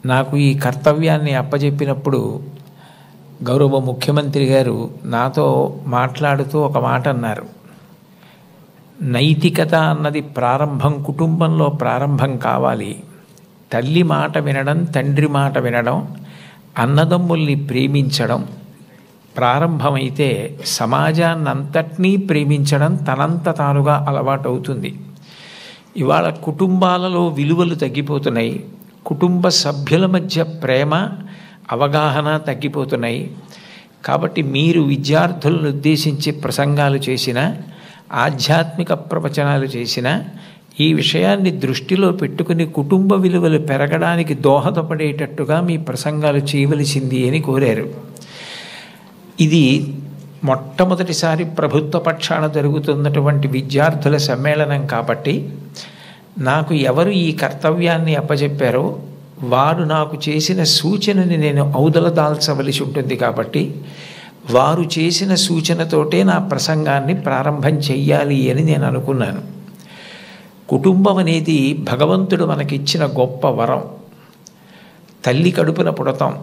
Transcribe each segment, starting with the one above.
నాకు ఈ కర్తవ్యాన్ని అప్పజెప్పినప్పుడు గౌరవ ముఖ్యమంత్రి గారు నాతో మాట్లాడుతూ ఒక మాట అన్నారు. నైతికత అన్నది కుటుంబంలో ప్రారంభం కావాలి. తల్లి మాట వినడం, తండ్రి మాట వినడం, అన్నదమ్ముల్ని ప్రేమించడం ప్రారంభమైతే సమాజాన్నంతటినీ ప్రేమించడం తనంత తానుగా అలవాటవుతుంది. ఇవాళ కుటుంబాలలో విలువలు తగ్గిపోతున్నాయి. కుటుంబ సభ్యుల మధ్య ప్రేమ, అవగాహన తగ్గిపోతున్నాయి. కాబట్టి మీరు విద్యార్థులను ఉద్దేశించి ప్రసంగాలు చేసిన, ఆధ్యాత్మిక ప్రవచనాలు చేసిన ఈ విషయాన్ని దృష్టిలో పెట్టుకుని కుటుంబ విలువలు పెరగడానికి దోహదపడేటట్టుగా మీ ప్రసంగాలు చేయవలసింది అని కోరారు. ఇది మొట్టమొదటిసారి ప్రభుత్వ పక్షాన జరుగుతున్నటువంటి విద్యార్థుల సమ్మేళనం కాబట్టి నాకు ఎవరు ఈ కర్తవ్యాన్ని అప్పచెప్పారో వారు నాకు చేసిన సూచనని నేను ఔదలదాల్చవలసి ఉంటుంది. కాబట్టి వారు చేసిన సూచనతోటే నా ప్రసంగాన్ని ప్రారంభం చెయ్యాలి అని నేను అనుకున్నాను. కుటుంబం అనేది భగవంతుడు మనకిచ్చిన గొప్ప వరం. తల్లి కడుపున పుడతాం.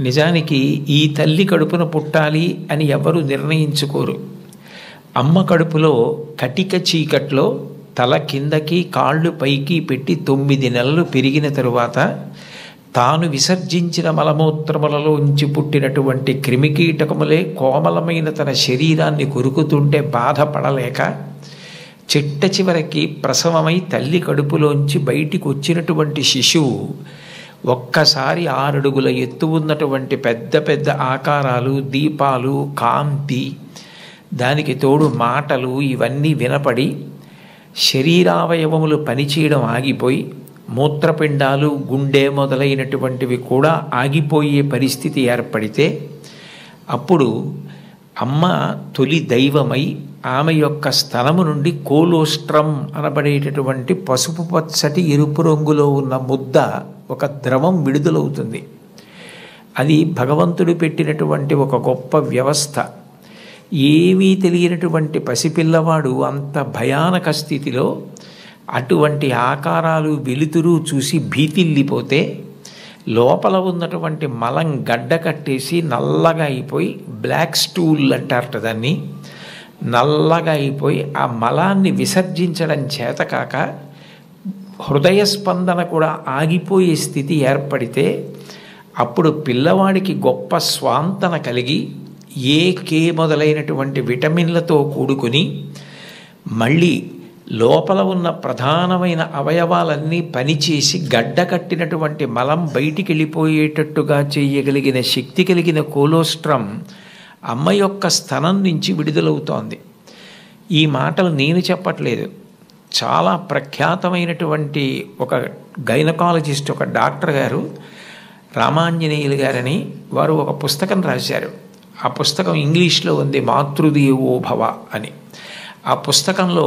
నిజానికి ఈ తల్లి కడుపున పుట్టాలి అని ఎవరు నిర్ణయించుకోరు. అమ్మ కడుపులో కటిక చీకట్లో తల కిందకి కాళ్ళు పైకి పెట్టి 9 నెలలు పెరిగిన తరువాత తాను విసర్జించిన మలమూత్రములలో ఉంచి పుట్టినటువంటి క్రిమికీటకములే కోమలమైన తన శరీరాన్ని కొరుకుతుంటే బాధపడలేక చిట్ట చివరికి ప్రసవమై తల్లి కడుపులోంచి బయటికి వచ్చినటువంటి శిశువు ఒక్కసారి 6 అడుగుల ఎత్తు ఉన్నటువంటి పెద్ద పెద్ద ఆకారాలు, దీపాలు, కాంతి, దానికి తోడు మాటలు ఇవన్నీ వినపడి శరీరావయవములు పనిచేయడం ఆగిపోయి మూత్రపిండాలు, గుండె మొదలైనటువంటివి కూడా ఆగిపోయే పరిస్థితి ఏర్పడితే అప్పుడు అమ్మ తొలి దైవమై ఆమె యొక్క స్తనము నుండి కోలోస్ట్రం అనబడేటటువంటి పసుపు పచ్చటి ఎరుపు రంగులో ఉన్న ముద్ద, ఒక ద్రవం విడుదలవుతుంది. అది భగవంతుడు పెట్టినటువంటి ఒక గొప్ప వ్యవస్థ. ఏమీ తెలియనటువంటి పసిపిల్లవాడు అంత భయానక స్థితిలో అటువంటి ఆకారాలు, వెలుతురు చూసి భీతిల్లిపోతే లోపల ఉన్నటువంటి మలం గడ్డ కట్టేసి నల్లగా అయిపోయి, బ్లాక్ స్టూల్ అంటారట దాన్ని, నల్లగా అయిపోయి ఆ మలాన్ని విసర్జించడం చేతకాక హృదయ స్పందన కూడా ఆగిపోయే స్థితి ఏర్పడితే అప్పుడు పిల్లవాడికి గొప్ప స్వాంతన కలిగి కే మొదలైనటువంటి విటమిన్లతో కూడుకుని మళ్ళీ లోపల ఉన్న ప్రధానమైన అవయవాలన్నీ పనిచేసి గడ్డ కట్టినటువంటి మలం బయటికి వెళ్ళిపోయేటట్టుగా చేయగలిగిన శక్తి కలిగిన కోలోస్ట్రం అమ్మ యొక్క స్తనం నుంచి విడుదలవుతోంది. ఈ మాటలు నేను చెప్పట్లేదు. చాలా ప్రఖ్యాతమైనటువంటి ఒక గైనకాలజిస్ట్, ఒక డాక్టర్ గారు, రామాంజనేయులు గారని, వారు ఒక పుస్తకం రాశారు. ఆ పుస్తకం ఇంగ్లీష్లో ఉంది, మాతృదేవో భవ అని. ఆ పుస్తకంలో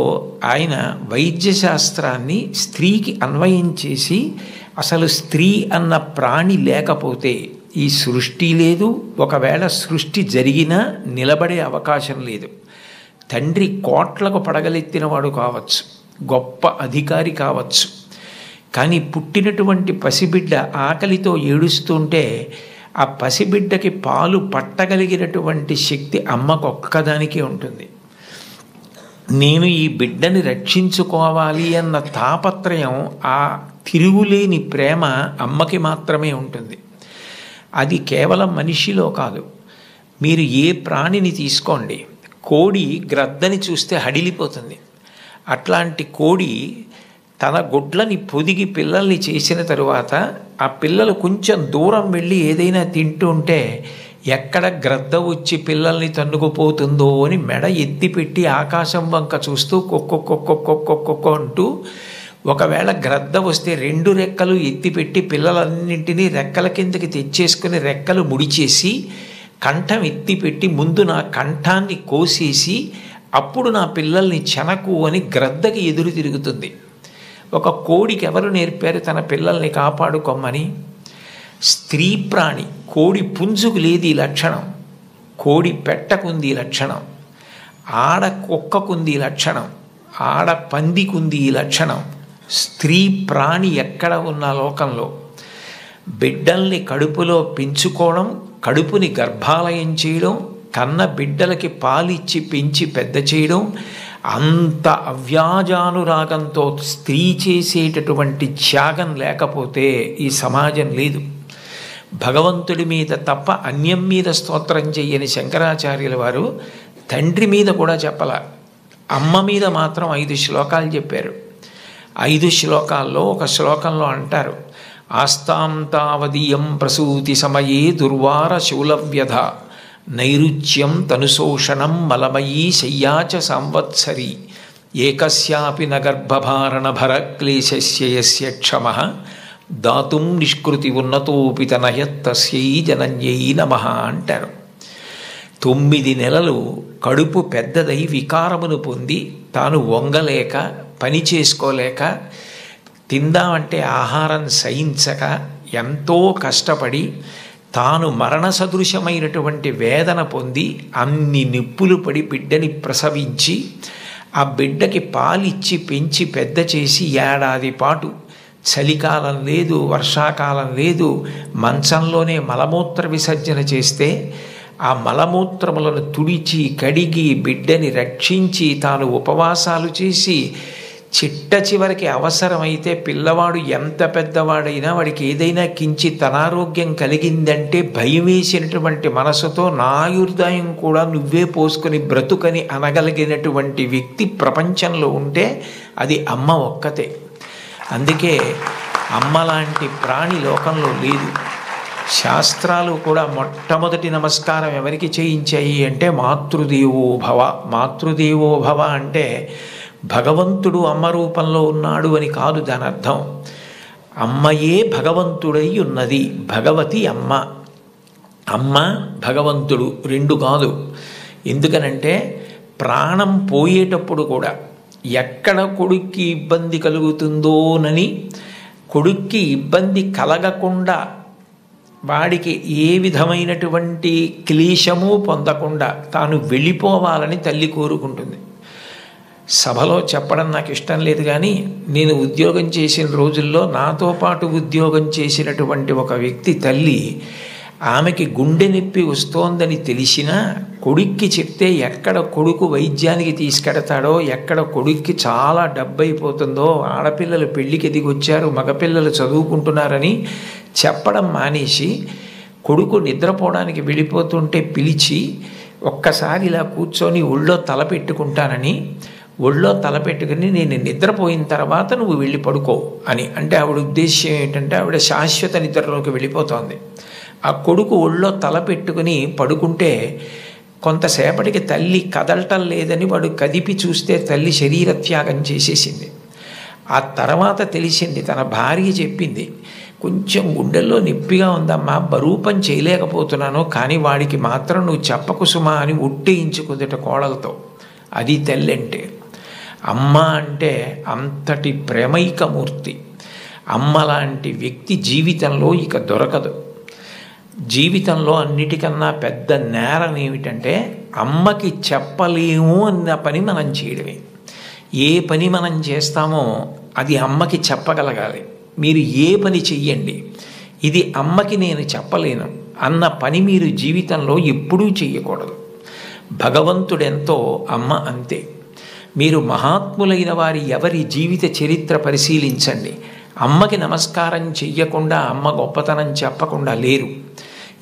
ఆయన వైద్యశాస్త్రాన్ని స్త్రీకి అన్వయం చేసి అసలు స్త్రీ అన్న ప్రాణి లేకపోతే ఈ సృష్టి లేదు, ఒకవేళ సృష్టి జరిగినా నిలబడే అవకాశం లేదు. తండ్రి కోట్లకు పడగలెత్తినవాడు కావచ్చు, గొప్ప అధికారి కావచ్చు, కానీ పుట్టినటువంటి పసిబిడ్డ ఆకలితో ఏడుస్తుంటే ఆ పసిబిడ్డకి పాలు పట్టగలిగినటువంటి శక్తి అమ్మకొక్కదానికే ఉంటుంది. నేను ఈ బిడ్డని రక్షించుకోవాలి అన్న తాపత్రయం, ఆ తిరుగులేని ప్రేమ అమ్మకి మాత్రమే ఉంటుంది. అది కేవలం మనిషిలో కాదు. మీరు ఏ ప్రాణిని తీసుకోండి, కోడి గ్రద్దని చూస్తే హడిలిపోతుంది. అట్లాంటి కోడి తన గుడ్లని పొదిగి పిల్లల్ని చేసిన తరువాత ఆ పిల్లలు కొంచెం దూరం వెళ్ళి ఏదైనా తింటుంటే ఎక్కడ గ్రద్ద వచ్చి పిల్లల్ని తన్నుకుపోతుందో అని మెడ ఎత్తిపెట్టి ఆకాశం వంక చూస్తూ కొక్కొక్కొక్కొక్కొక్కొక్కొ అంటూ, ఒకవేళ గ్రద్ద వస్తే 2 రెక్కలు ఎత్తిపెట్టి పిల్లలన్నింటినీ రెక్కల కిందకి తెచ్చేసుకుని రెక్కలు ముడిచేసి కంఠం ఎత్తిపెట్టి ముందు నా కంఠాన్ని కోసేసి అప్పుడు నా పిల్లల్ని చెనకు అని గ్రద్దకి ఎదురు తిరుగుతుంది. ఒక కోడికి ఎవరు నేర్పారు తన పిల్లల్ని కాపాడుకోమని? స్త్రీ ప్రాణి. కోడి పుంజుకు లేదు ఈ లక్షణం, కోడి పెట్టకుంది ఈ లక్షణం, ఆడ కుక్కకుంది ఈ లక్షణం, ఆడ పందికుంది ఈ లక్షణం. స్త్రీ ప్రాణి ఎక్కడ ఉన్న లోకంలో బిడ్డల్ని కడుపులో పెంచుకోవడం, కడుపుని గర్భాలయం చేయడం, కన్న బిడ్డలకి పాలిచ్చి పెంచి పెద్ద చేయడం, అంత అవ్యాజానురాగంతో స్త్రీ చేసేటటువంటి త్యాగం లేకపోతే ఈ సమాజం లేదు. భగవంతుడి మీద తప్ప అన్యం మీద స్తోత్రం చెయ్యని శంకరాచార్యుల వారు తండ్రి మీద కూడా చెప్పాల, అమ్మ మీద మాత్రం 5 శ్లోకాలు చెప్పారు. 5 శ్లోకాల్లో ఒక శ్లోకంలో అంటారు, ఆస్తాం తావదీయం ప్రసూతి సమయే దుర్వార శూలవ్యధ నైరుచ్యం తనుశోషణం మలమయీ శయ్యాచ సంవత్సరి ఏకస్యాపి నగర్భభారణ భరక్లేశస్య యస్య క్షమః దాతుం నిష్కృతి ఉన్నతోపి తనయత్తస్యై జనన్యై నమః అంటారు. 9 నెలలు కడుపు పెద్దదై వికారమును పొంది తాను వంగలేక పని చేసుకోలేక తిందామంటే ఆహారం సహించక ఎంతో కష్టపడి తాను మరణ సదృశమైనటువంటి వేదన పొంది అన్ని నిప్పులు పడి బిడ్డని ప్రసవించి ఆ బిడ్డకి పాలిచ్చి పెంచి పెద్ద చేసి ఏడాది పాటు చలికాలం లేదు, వర్షాకాలం లేదు, మంచంలోనే మలమూత్ర విసర్జన చేస్తే ఆ మలమూత్రములను తుడిచి కడిగి బిడ్డని రక్షించి తాను ఉపవాసాలు చేసి చిట్ట చివరికి అవసరమైతే పిల్లవాడు ఎంత పెద్దవాడైనా వాడికి ఏదైనా కించిత్ అనారోగ్యం కలిగిందంటే భయం వేసినటువంటి మనసుతో నా ఆయుర్దాయం కూడా నువ్వే పోసుకొని బ్రతుకని అనగలిగినటువంటి వ్యక్తి ప్రపంచంలో ఉంటే అది అమ్మ ఒక్కతే. అందుకే అమ్మ లాంటి ప్రాణి లోకంలో లేదు. శాస్త్రాలు కూడా మొట్టమొదటి నమస్కారం ఎవరికి చేయించాయి అంటే మాతృదేవో భవ. మాతృదేవో భవ అంటే భగవంతుడు అమ్మ రూపంలో ఉన్నాడు అని కాదు దాని అర్థం. అమ్మయే భగవంతుడై ఉన్నది, భగవతి అమ్మ. అమ్మ భగవంతుడు 2 కాదు. ఎందుకనంటే ప్రాణం పోయేటప్పుడు కూడా ఎక్కడ కొడుక్కి ఇబ్బంది కలుగుతుందోనని కొడుక్కి ఇబ్బంది కలగకుండా వాడికి ఏ విధమైనటువంటి క్లేశము పొందకుండా తాను వెళ్ళిపోవాలని తల్లి కోరుకుంటుంది. సభలో చెప్పడం నాకు ఇష్టం లేదు, కానీ నేను ఉద్యోగం చేసిన రోజుల్లో నాతో పాటు ఉద్యోగం చేసినటువంటి ఒక వ్యక్తి తల్లి, ఆమెకి గుండె నొప్పి వస్తోందని తెలిసినా కొడుక్కి చెప్తే ఎక్కడ కొడుకు వైద్యానికి తీసుకెడతాడో, ఎక్కడ కొడుక్కి చాలా డబ్బు అయిపోతుందో, ఆడపిల్లలు పెళ్ళికి దిగొచ్చారు, మగపిల్లలు చదువుకుంటున్నారని చెప్పడం మానేసి కొడుకు నిద్రపోవడానికి వెళ్ళిపోతుంటే పిలిచి ఒక్కసారి ఇలా కూర్చొని ఒళ్ళో తల పెట్టుకుంటానని, ఒళ్ళో తలపెట్టుకుని నేను నిద్రపోయిన తర్వాత నువ్వు వెళ్ళి పడుకో అని అంటే ఆవిడ ఉద్దేశ్యం ఏంటంటే ఆవిడ శాశ్వత నిద్రలోకి వెళ్ళిపోతోంది. ఆ కొడుకు ఒళ్ళో తల పెట్టుకుని పడుకుంటే కొంతసేపటికి తల్లి కదలటం లేదని వాడు కదిపి చూస్తే తల్లి శరీర త్యాగం చేసేసింది. ఆ తర్వాత తెలిసింది, తన భార్య చెప్పింది, కొంచెం గుండెల్లో నొప్పిగా ఉందమ్మా, బరువు పని చేయలేకపోతున్నాను, కానీ వాడికి మాత్రం నువ్వు చెప్పకు సుమా అని ఒట్టేయించుకుందట కోడలతో. అది తల్లి అంటే. అమ్మ అంటే అంతటి ప్రేమైకమూర్తి. అమ్మ లాంటి వ్యక్తి జీవితంలో ఇక దొరకదు. జీవితంలో అన్నిటికన్నా పెద్ద నేరం ఏమిటంటే అమ్మకి చెప్పలేము అన్న పని మనం చేయడమే. ఏ పని మనం చేస్తామో అది అమ్మకి చెప్పగలగాలి. మీరు ఏ పని చెయ్యండి, ఇది అమ్మకి నేను చెప్పలేను అన్న పని మీరు జీవితంలో ఎప్పుడూ చెయ్యకూడదు. భగవంతుడెంతో అమ్మ అంతే. మీరు మహాత్ములైన వారి ఎవరి జీవిత చరిత్ర పరిశీలించండి. అమ్మకి నమస్కారం చెయ్యకుండా అమ్మ గొప్పతనం చెప్పకుండా లేరు.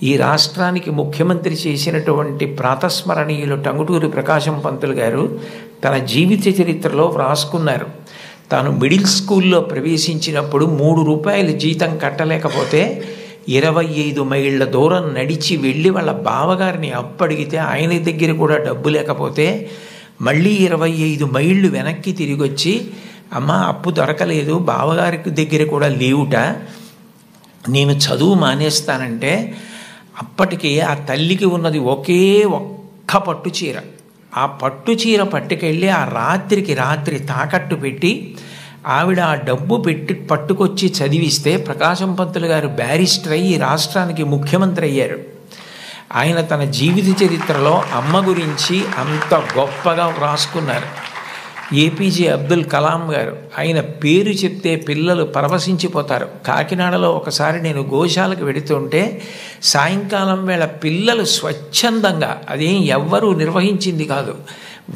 ఈ రాష్ట్రానికి ముఖ్యమంత్రి చేసినటువంటి ప్రాతస్మరణీయులు టంగుటూరి ప్రకాశం పంతులు గారు తన జీవిత చరిత్రలో వ్రాసుకున్నారు. తాను మిడిల్ స్కూల్లో ప్రవేశించినప్పుడు 3 రూపాయలు జీతం కట్టలేకపోతే 25 మైళ్ళ దూరం నడిచి వెళ్ళి వాళ్ళ బావగారిని అప్పడిగితే ఆయన దగ్గర కూడా డబ్బు లేకపోతే మళ్ళీ 25 మైళ్ళు వెనక్కి తిరిగి వచ్చి, అమ్మ అప్పు దొరకలేదు, బావగారికి దగ్గర కూడా లేవుట, నేను చదువు మానేస్తానంటే అప్పటికి ఆ తల్లికి ఉన్నది ఒకే ఒక్క పట్టు చీర. ఆ పట్టు చీర పట్టుకెళ్ళి ఆ రాత్రికి రాత్రి తాకట్టు పెట్టి ఆవిడ ఆ డబ్బు పట్టుకొచ్చి చదివిస్తే ప్రకాశం పంతులు గారు బ్యారిస్టర్ అయ్యి రాష్ట్రానికి ముఖ్యమంత్రి అయ్యారు. ఆయన తన జీవిత చరిత్రలో అమ్మ గురించి అంత గొప్పగా వ్రాసుకున్నారు. ఏపీజే అబ్దుల్ కలాం గారు, ఆయన పేరు చెప్తే పిల్లలు పరవశించిపోతారు. కాకినాడలో ఒకసారి నేను గోశాలకు వెడుతుంటే సాయంకాలం వేళ పిల్లలు స్వచ్ఛందంగా, అదేం ఎవ్వరూ నిర్వహించింది కాదు,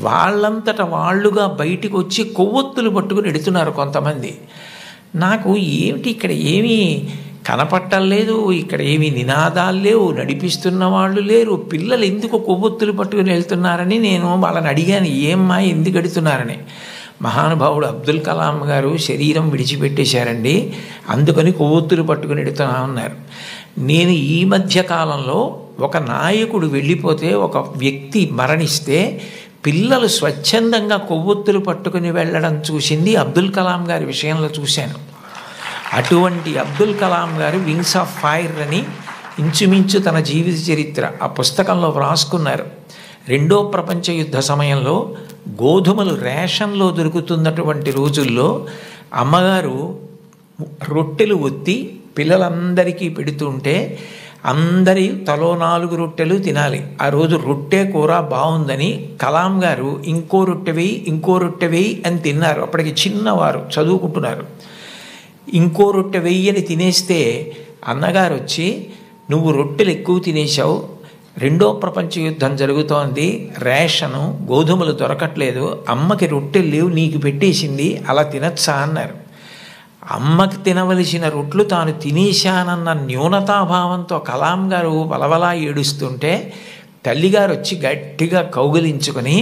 వాళ్ళంతట వాళ్ళుగా బయటికి వచ్చి కొవ్వొత్తులు పట్టుకుని ఎడుతున్నారు కొంతమంది. నాకు ఏమిటి ఇక్కడ ఏమీ కనపట్టలేదు, ఇక్కడ ఏమీ నినాదాలు లేవు, నడిపిస్తున్న వాళ్ళు లేరు, పిల్లలు ఎందుకు కొవ్వొత్తులు పట్టుకుని వెళ్తున్నారని నేను వాళ్ళని అడిగాను, ఏమ్మా ఎందుకు ఎడుతున్నారని. మహానుభావుడు అబ్దుల్ కలాం గారు శరీరం విడిచిపెట్టేశారండి, అందుకని కొవ్వొత్తులు పట్టుకుని ఎడుతున్నా ఉన్నారు. నేను ఈ మధ్య కాలంలో ఒక నాయకుడు వెళ్ళిపోతే, ఒక వ్యక్తి మరణిస్తే పిల్లలు స్వచ్ఛందంగా కొవ్వొత్తులు పట్టుకుని వెళ్ళడం చూసింది అబ్దుల్ కలాం గారి విషయంలో చూశాను. అటువంటి అబ్దుల్ కలాం గారు వింగ్స్ ఆఫ్ ఫైర్ అని ఇంచుమించు తన జీవిత చరిత్ర ఆ పుస్తకంలో వ్రాసుకున్నారు. రెండో ప్రపంచ యుద్ధ సమయంలో గోధుమలు రేషన్లో దొరుకుతున్నటువంటి రోజుల్లో అమ్మగారు రొట్టెలు ఒత్తి పిల్లలందరికీ పెడుతుంటే అందరి తలో 4 రొట్టెలు తినాలి. ఆ రోజు రొట్టె కూర బాగుందని కలాం గారు ఇంకో రొట్టె వేయి, ఇంకో రొట్టె వేయి అని తిన్నారు. అప్పటికి చిన్నవారు, చదువుకుంటున్నారు. ఇంకో రొట్టె వెయ్యని తినేస్తే అన్నగారు వచ్చి, నువ్వు రొట్టెలు ఎక్కువ తినేశావు, రెండో ప్రపంచ యుద్ధం జరుగుతోంది, రేషను గోధుమలు దొరకట్లేదు, అమ్మకి రొట్టెలు లేవు, నీకు పెట్టేసింది, అలా తినచ్చా అన్నారు. అమ్మకి తినవలసిన రొట్లు తాను తినేశానన్న న్యూనతాభావంతో కలాం గారు వలవలా ఏడుస్తుంటే తల్లిగారు వచ్చి గట్టిగా కౌగిలించుకొని,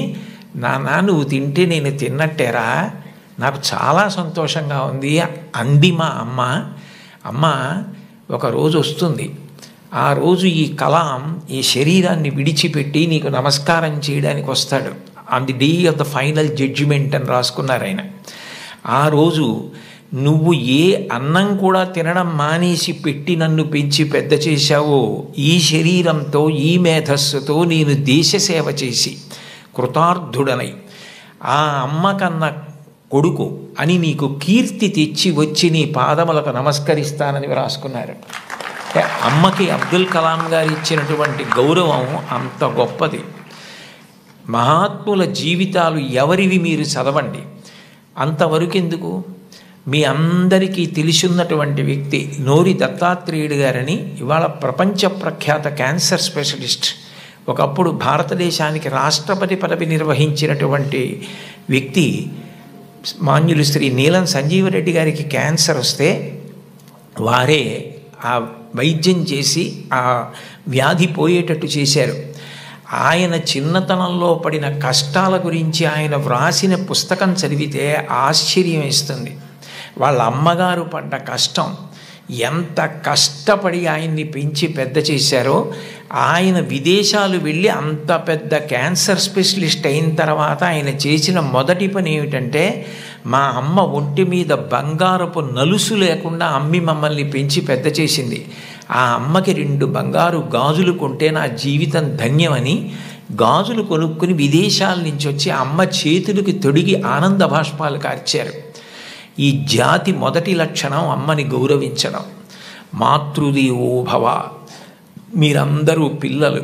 నాన్న నువ్వు తింటే నేను తిన్నట్టేరా, నాకు చాలా సంతోషంగా ఉంది అంది మా అమ్మ. అమ్మ ఒకరోజు వస్తుంది, ఆ రోజు ఈ కలాం ఈ శరీరాన్ని విడిచిపెట్టి నీకు నమస్కారం చేయడానికి వస్తాడు. On the day of the final judgement అని రాసుకున్నారు ఆయన. ఆ రోజు నువ్వు ఏ అన్నం కూడా తినడం మానేసి పెట్టి నన్ను పెంచి పెద్ద చేశావో, ఈ శరీరంతో ఈ మేధస్సుతో నేను దేశ సేవ చేసి కృతార్థుడనై ఆ అమ్మ కన్నా కొడుకు అని నీకు కీర్తి తెచ్చి వచ్చి నీ పాదములకు నమస్కరిస్తానని రాసుకున్నారు. అమ్మకి అబ్దుల్ కలాం గారు ఇచ్చినటువంటి గౌరవం అంత గొప్పది. మహాత్ముల జీవితాలు ఎవరివి మీరు చదవండి. అంతవరకు ఎందుకు, మీ అందరికీ తెలిసిన్నటువంటి వ్యక్తి నోరి దత్తాత్రేయుడు గారని, ఇవాళ ప్రపంచ ప్రఖ్యాత క్యాన్సర్ స్పెషలిస్ట్, ఒకప్పుడు భారతదేశానికి రాష్ట్రపతి పదవి నిర్వహించినటువంటి వ్యక్తి, మాన్యులు శ్రీ నీలం సంజీవరెడ్డి గారికి క్యాన్సర్ వస్తే వారే ఆ వైద్యం చేసి ఆ వ్యాధి పోయేటట్టు చేశారు. ఆయన చిన్నతనంలో పడిన కష్టాల గురించి ఆయన వ్రాసిన పుస్తకం చదివితే ఆశ్చర్యం వేస్తుంది. వాళ్ళ అమ్మగారు పడ్డ కష్టం, ఎంత కష్టపడి ఆయన్ని పెంచి పెద్ద చేశారో. ఆయన విదేశాలు వెళ్ళి అంత పెద్ద క్యాన్సర్ స్పెషలిస్ట్ అయిన తర్వాత ఆయన చేసిన మొదటి పని ఏమిటంటే, మా అమ్మ ఒంటి మీద బంగారపు నలుసు లేకుండా అమ్మి మమ్మల్ని పెంచి పెద్ద చేసింది, ఆ అమ్మకి 2 బంగారు గాజులు కొంటే నా జీవితం ధన్యమని గాజులు కొనుక్కుని విదేశాల నుంచి వచ్చి అమ్మ చేతులకి తొడిగి ఆనంద బాష్పాలు కార్చారు. ఈ జాతి మొదటి లక్షణం అమ్మని గౌరవించడం. మాతృదేవో భవ. మీరందరూ పిల్లలు,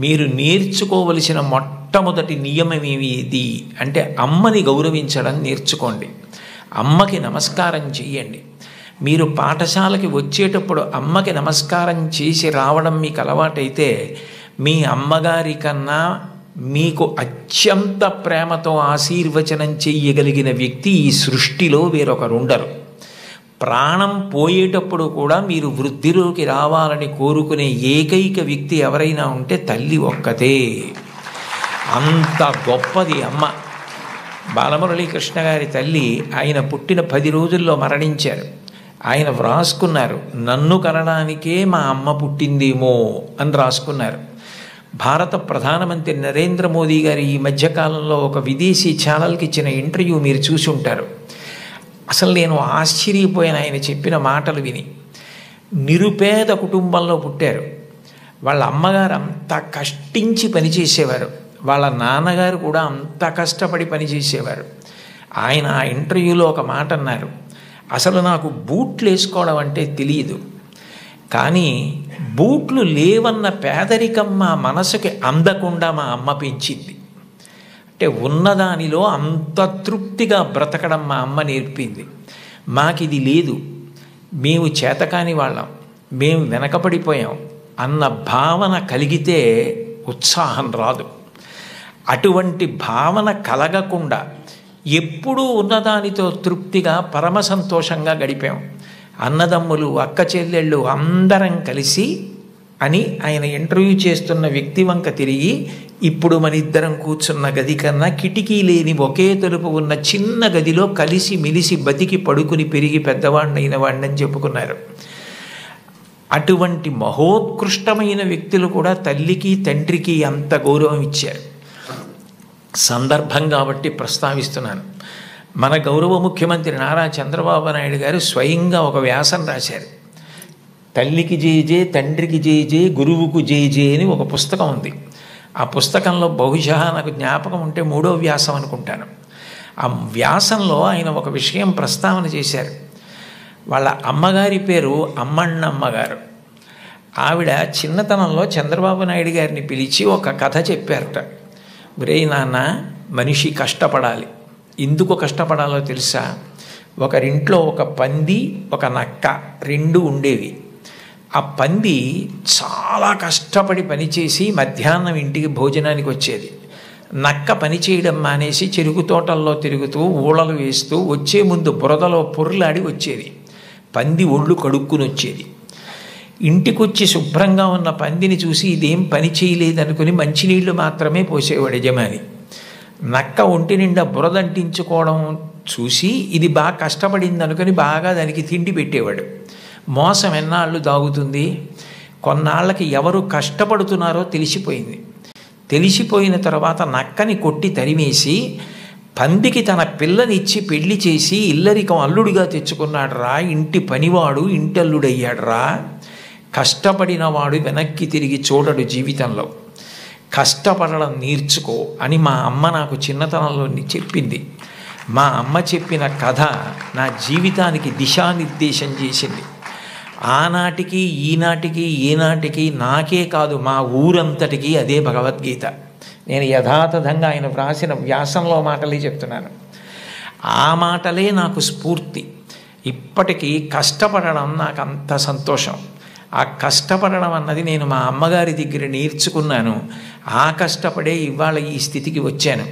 మీరు నేర్చుకోవలసిన మొట్టమొదటి నియమం ఏది అంటే అమ్మని గౌరవించడం నేర్చుకోండి. అమ్మకి నమస్కారం చెయ్యండి. మీరు పాఠశాలకి వచ్చేటప్పుడు అమ్మకి నమస్కారం చేసి రావడం మీకు అలవాటైతే, మీ అమ్మగారి కన్నా మీకు అత్యంత ప్రేమతో ఆశీర్వచనం చెయ్యగలిగిన వ్యక్తి ఈ సృష్టిలో వేరొకరుండరు. ప్రాణం పోయేటప్పుడు కూడా మీరు వృద్ధిలోకి రావాలని కోరుకునే ఏకైక వ్యక్తి ఎవరైనా ఉంటే తల్లి ఒక్కతే. అంత గొప్పది అమ్మ. బాలమురళీకృష్ణ గారి తల్లి ఆయన పుట్టిన 10 రోజుల్లో మరణించారు. ఆయన వ్రాసుకున్నారు, నన్ను కనడానికే మా అమ్మ పుట్టిందేమో అని రాసుకున్నారు. భారత ప్రధానమంత్రి నరేంద్ర మోదీ గారు ఈ మధ్యకాలంలో ఒక విదేశీ ఛానల్కి ఇచ్చిన ఇంటర్వ్యూ మీరు చూసి ఉంటారు. అసలు నేను ఆశ్చర్యపోయాను ఆయన చెప్పిన మాటలు విని. నిరుపేద కుటుంబంలో పుట్టారు. వాళ్ళ అమ్మగారు అంత కష్టించి పనిచేసేవారు, వాళ్ళ నాన్నగారు కూడా అంత కష్టపడి పనిచేసేవారు. ఆయన ఆ ఇంటర్వ్యూలో ఒక మాట అన్నారు, అసలు నాకు బూట్లు వేసుకోవడం అంటే తెలియదు, కానీ బూట్లు లేవన్న పేదరికం మా మనసుకి అందకుండా మా అమ్మ పెంచింది. అంటే ఉన్నదానిలో అంత తృప్తిగా బ్రతకడం మా అమ్మ నేర్పింది. మాకిది లేదు, మేము చేతకాని వాళ్ళం, మేము వెనకపడిపోయాం అన్న భావన కలిగితే ఉత్సాహం రాదు. అటువంటి భావన కలగకుండా ఎప్పుడూ ఉన్నదానితో తృప్తిగా పరమ సంతోషంగా గడిపాం. అన్నదమ్ములు, అక్క చెల్లెళ్ళు అందరం కలిసి అని ఆయన ఇంటర్వ్యూ చేస్తున్న వ్యక్తి వంక తిరిగి, ఇప్పుడు మన ఇద్దరం కూర్చున్న గది కన్నా కిటికీ లేని ఒకే తలుపు ఉన్న చిన్న గదిలో కలిసి మెలిసి బతికి పడుకుని పెరిగి పెద్దవాడినైన వాడిని చెప్పుకున్నారు. అటువంటి మహోత్కృష్టమైన వ్యక్తులు కూడా తల్లికి తండ్రికి అంత గౌరవం ఇచ్చారు. సందర్భం కాబట్టి ప్రస్తావిస్తున్నాను. మన గౌరవ ముఖ్యమంత్రి నారా చంద్రబాబు నాయుడు గారు స్వయంగా ఒక వ్యాసం రాశారు. తల్లికి జేజే, తండ్రికి జేజే, గురువుకు జేజే అని ఒక పుస్తకం ఉంది. ఆ పుస్తకంలో బహుశా నాకు జ్ఞాపకం ఉంటే 3వ వ్యాసం అనుకుంటాను. ఆ వ్యాసంలో ఆయన ఒక విషయం ప్రస్తావన చేశారు. వాళ్ళ అమ్మగారి పేరు అమ్మಣ್ಣమ్మ గారు. ఆవిడ చిన్నతనంలో చంద్రబాబు నాయుడు గారిని పిలిచి ఒక కథ చెప్పారట. ఒరేయ్ నాన్న, మనిషి కష్టపడాలి. ఎందుకు కష్టపడాలో తెలుసా? ఒకరింట్లో ఒక పంది, ఒక నక్క 2 ఉండేవి. ఆ పంది చాలా కష్టపడి పనిచేసి మధ్యాహ్నం ఇంటికి భోజనానికి వచ్చేది. నక్క పని చేయడం మానేసి చెరుకు తోటల్లో తిరుగుతూ ఊళలు వేస్తూ వచ్చే ముందు బురదలో పొర్లాడి వచ్చేది. పంది ఒళ్ళు కడుక్కుని వచ్చేది. ఇంటికొచ్చి శుభ్రంగా ఉన్న పందిని చూసి ఇదేం పని చేయలేదనుకుని మంచినీళ్లు మాత్రమే పోసేవాడు యజమాని. నక్క ఒంటి నిండా బురదంటించుకోవడం చూసి ఇది బాగా కష్టపడింది అనుకుని బాగా దానికి తిండి పెట్టేవాడు. మోసం ఎన్నాళ్ళు దాగుతుంది? కొన్నాళ్ళకి ఎవరు కష్టపడుతున్నారో తెలిసిపోయింది. తెలిసిపోయిన తర్వాత నక్కని కొట్టి తరిమేసి పందికి తన పిల్లనిచ్చి పెళ్లి చేసి ఇల్లరికం అల్లుడిగా తెచ్చుకున్నాడు రా. ఇంటి పనివాడు ఇంటల్లుడయ్యాడు రా. కష్టపడినవాడు వెనక్కి తిరిగి చూడడు జీవితంలో. కష్టపడడం నేర్చుకో అని మా అమ్మ నాకు చిన్నతనంలో చెప్పింది. మా అమ్మ చెప్పిన కథ నా జీవితానికి దిశానిర్దేశం చేసింది. ఆనాటికి ఈనాటికి ఏనాటికి నాకే కాదు మా ఊరంతటికి అదే భగవద్గీత. నేను యథాతథంగా ఆయన వ్రాసిన వ్యాసంలో మాటలే చెప్తున్నాను. ఆ మాటలే నాకు స్ఫూర్తి. ఇప్పటికీ కష్టపడడం నాకు అంత సంతోషం. ఆ కష్టపడడం అన్నది నేను మా అమ్మగారి దగ్గర నేర్చుకున్నాను. ఆ కష్టపడే ఇవాళ ఈ స్థితికి వచ్చాను.